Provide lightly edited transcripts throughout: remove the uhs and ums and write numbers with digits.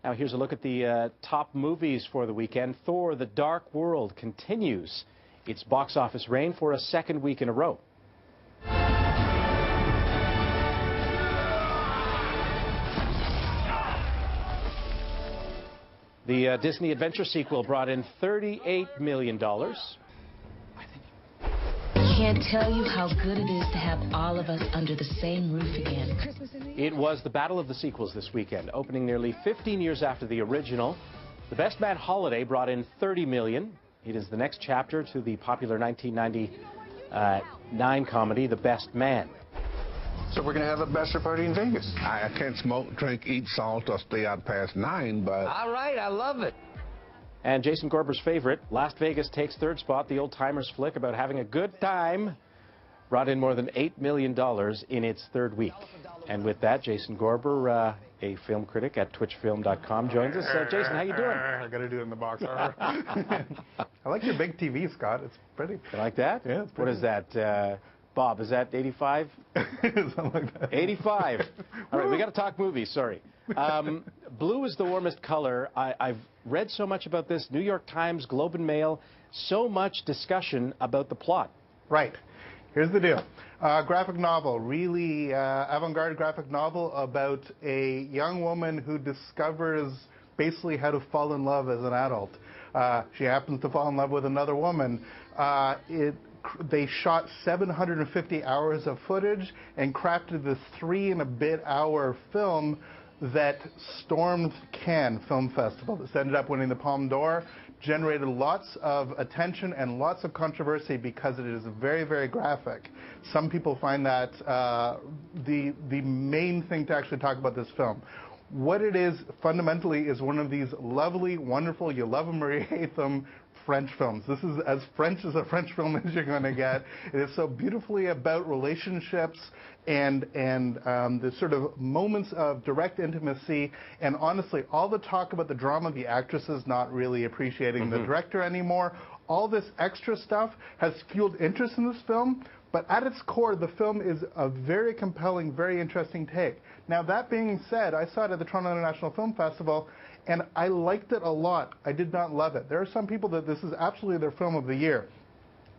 Now here's a look at the top movies for the weekend. Thor: The Dark World continues its box office reign for a second week in a row. The Disney adventure sequel brought in $38 million. Can't tell you how good it is to have all of us under the same roof again. It was the battle of the sequels this weekend, opening nearly 15 years after the original. The Best Man Holiday brought in $30 million. It is the next chapter to the popular 1999 comedy, The Best Man. So we're going to have a bachelor party in Vegas. I can't smoke, drink, eat salt, or stay out past 9, but... All right, I love it. And Jason Gorber's favorite, Las Vegas takes third spot. The old-timers flick about having a good time brought in more than $8 million in its third week. And with that, Jason Gorber, a film critic at twitchfilm.com, joins us. Jason, how you doing? I got to do it in the box. I like your big TV, Scott. It's pretty. You like that? Yeah, it's What pretty. is that? Bob, is that 85? Something like that. 85. All right, we got to talk movies, sorry. Blue is the warmest color. I've read so much about this. New York Times, Globe and Mail, so much discussion about the plot. Right. Here's the deal. Graphic novel, really avant-garde graphic novel about a young woman who discovers basically how to fall in love as an adult. She happens to fall in love with another woman. They shot 750 hours of footage and crafted this 3 and a bit hour film that stormed Cannes Film Festival. This ended up winning the Palme d'Or, generated lots of attention and lots of controversy because it is very, very graphic. Some people find that the main thing to actually talk about this film. What it is fundamentally is one of these lovely, wonderful, you love them or you hate them, French films. This is as French as a French film as you're going to get. It is so beautifully about relationships and the sort of moments of direct intimacy. And honestly, all the talk about the drama, the actresses not really appreciating the director anymore, all this extra stuff has fueled interest in this film. But at its core, the film is a very compelling, very interesting take. Now, that being said, I saw it at the Toronto International Film Festival, and I liked it a lot. I did not love it. There are some people that this is absolutely their film of the year.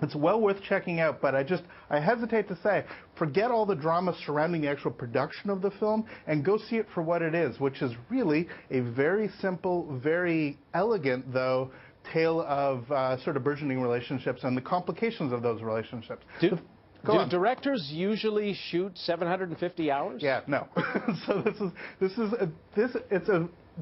It's well worth checking out, but I hesitate to say, forget all the drama surrounding the actual production of the film and go see it for what it is, which is really a very simple, very elegant, though, tale of sort of burgeoning relationships and the complications of those relationships. Do directors usually shoot 750 hours? Yeah, no. So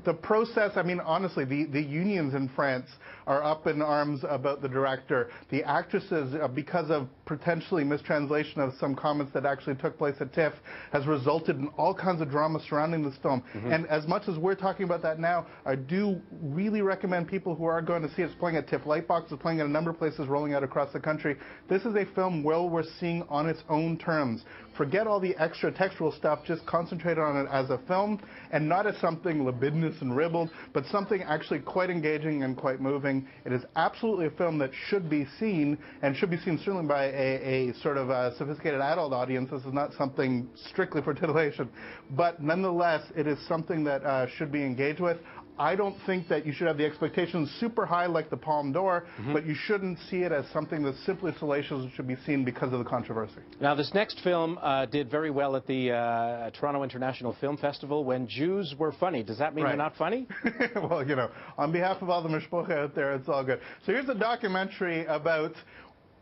the process, I mean, honestly, the unions in France are up in arms about the director. The actresses, because of potentially mistranslation of some comments that actually took place at TIFF, has resulted in all kinds of drama surrounding this film. And as much as we're talking about that now, I do really recommend people who are going to see it. It's playing at TIFF Lightbox. It's playing at a number of places rolling out across the country. This is a film well worth seeing on its own terms. Forget all the extra textual stuff. Just concentrate on it as a film and not as something libidinous and ribald, but something actually quite engaging and quite moving. It is absolutely a film that should be seen, and should be seen certainly by a sort of a sophisticated adult audience. This is not something strictly for titillation, but nonetheless, it is something that should be engaged with. I don't think that you should have the expectations super high like the Palme d'Or, but you shouldn't see it as something that's simply salacious and should be seen because of the controversy. Now, this next film did very well at the Toronto International Film Festival when Jews were funny. Does that mean they're not funny? Well, you know, on behalf of all the mishpocha out there, it's all good. So here's a documentary about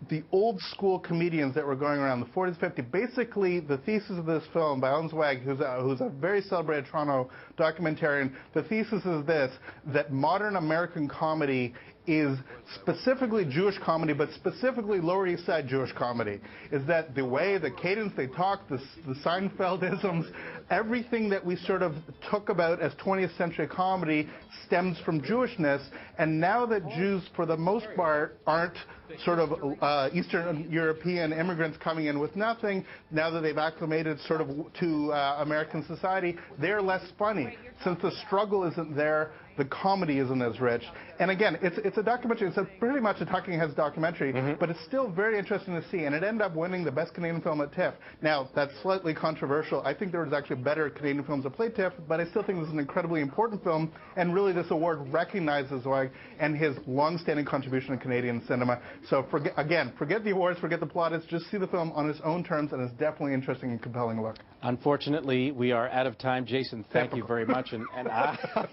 the old school comedians that were going around, the 40s, 50s. Basically, the thesis of this film by Allan Zweig, who's a very celebrated Toronto documentarian, the thesis is this, that modern American comedy is specifically Jewish comedy, but specifically Lower East Side Jewish comedy, is that the way, the cadence they talk, the Seinfeldisms, everything that we sort of took about as 20th century comedy stems from Jewishness, and now that Jews, for the most part, aren't sort of Eastern European immigrants coming in with nothing, now that they've acclimated sort of to American society, they're less funny. Since the struggle isn't there, The comedy isn't as rich. And again, it's a documentary. It's pretty much a talking heads documentary, but it's still very interesting to see. And it ended up winning the best Canadian film at TIFF. Now, that's slightly controversial. I think there was actually better Canadian films that played TIFF, but I still think this is an incredibly important film. And really, this award recognizes Zweig and his long-standing contribution to Canadian cinema. So forget the awards, forget the plaudits. Just see the film on its own terms, and it's definitely interesting and compelling look. Unfortunately, we are out of time. Jason, thank you very much. And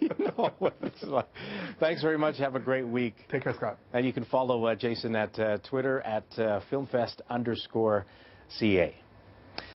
you know what it's like. Thanks very much. Have a great week. Take care, Scott. And you can follow Jason at Twitter at Filmfest_CA.